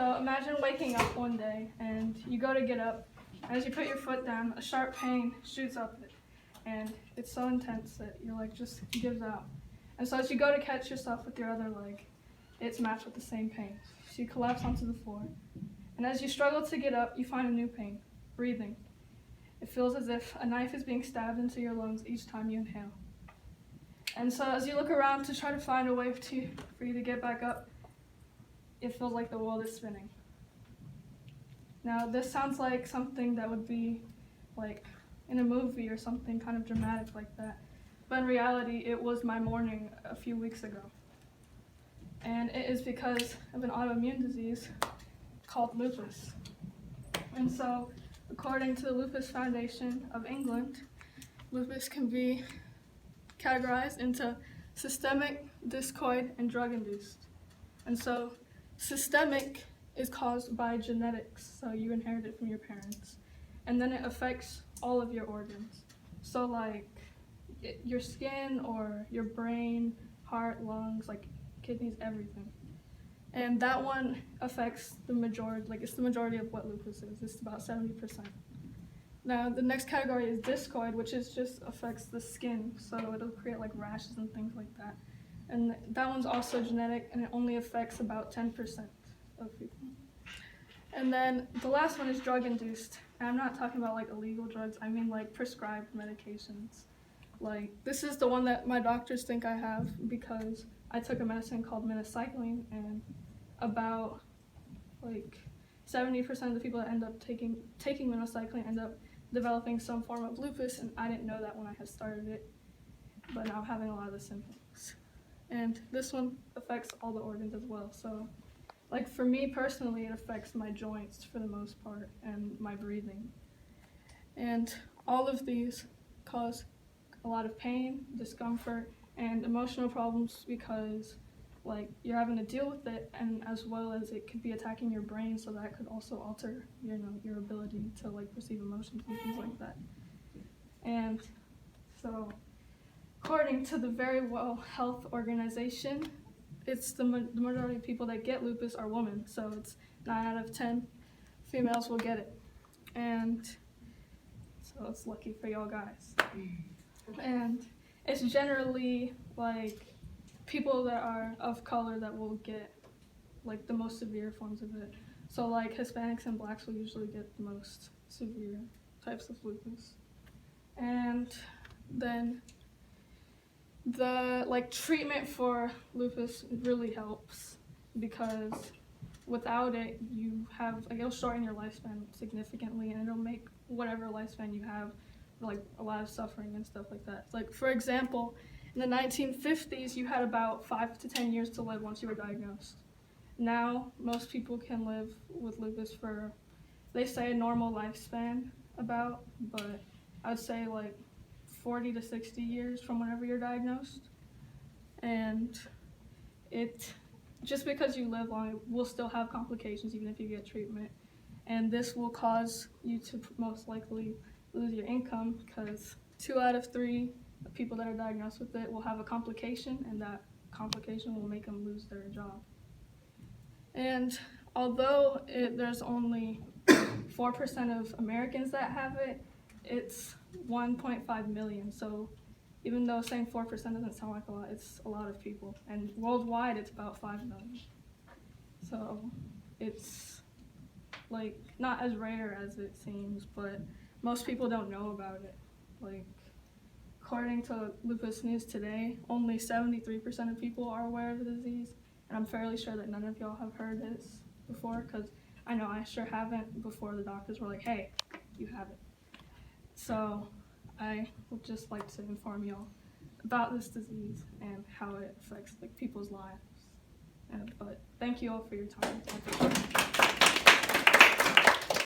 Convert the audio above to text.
So imagine waking up one day and you go to get up. As you put your foot down, a sharp pain shoots up it, and it's so intense that your leg just gives out. And so as you go to catch yourself with your other leg, it's matched with the same pain. So you collapse onto the floor. And as you struggle to get up, you find a new pain, breathing. It feels as if a knife is being stabbed into your lungs each time you inhale. And so as you look around to try to find a way for you to get back up, it feels like the world is spinning. Now, this sounds like something that would be like in a movie or something kind of dramatic like that. But in reality, it was my morning a few weeks ago. And it is because of an autoimmune disease called lupus. And so, according to the Lupus Foundation of England, lupus can be categorized into systemic, discoid, and drug-induced. And so, systemic is caused by genetics, so you inherit it from your parents. And then it affects all of your organs. So like your skin or your brain, heart, lungs, like kidneys, everything. And that one affects the majority, like it's the majority of what lupus is. It's about 70%. Now the next category is discoid, which is just affects the skin. So it'll create like rashes and things like that. And that one's also genetic, and it only affects about 10% of people. And then the last one is drug-induced. And I'm not talking about like illegal drugs, I mean like prescribed medications. Like this is the one that my doctors think I have because I took a medicine called minocycline, and about like 70% of the people that end up taking minocycline end up developing some form of lupus, and I didn't know that when I had started it, but now I'm having a lot of the symptoms. And this one affects all the organs as well. So, like for me personally, it affects my joints for the most part and my breathing. And all of these cause a lot of pain, discomfort, and emotional problems because like you're having to deal with it, and as well as it could be attacking your brain, so that could also alter your ability to like perceive emotions and things like that. And so according to the Very Well Health Organization, it's the majority of people that get lupus are women, so it's 9 out of 10 females will get it. And so it's lucky for y'all guys. And it's generally like people that are of color that will get like the most severe forms of it. So like Hispanics and blacks will usually get the most severe types of lupus. And then the like treatment for lupus really helps because without it you have like it'll shorten your lifespan significantly, and it'll make whatever lifespan you have like a lot of suffering and stuff like that. Like for example, in the 1950s you had about 5 to 10 years to live once you were diagnosed. Now most people can live with lupus for, they say, a normal lifespan about, but I would say like 40 to 60 years from whenever you're diagnosed. And it, just because you live long, it will still have complications even if you get treatment. And this will cause you to most likely lose your income because 2 out of 3 people that are diagnosed with it will have a complication, and that complication will make them lose their job. And although there's only 4% of Americans that have it, it's 1.5 million. So even though saying 4% doesn't sound like a lot, it's a lot of people. And worldwide, it's about 5 million. So it's like not as rare as it seems, but most people don't know about it. Like according to Lupus News Today, only 73% of people are aware of the disease. And I'm fairly sure that none of y'all have heard this before, because I know I sure haven't before the doctors were like, hey, you have it. So I would just like to inform y'all about this disease and how it affects like people's lives. But thank you all for your time.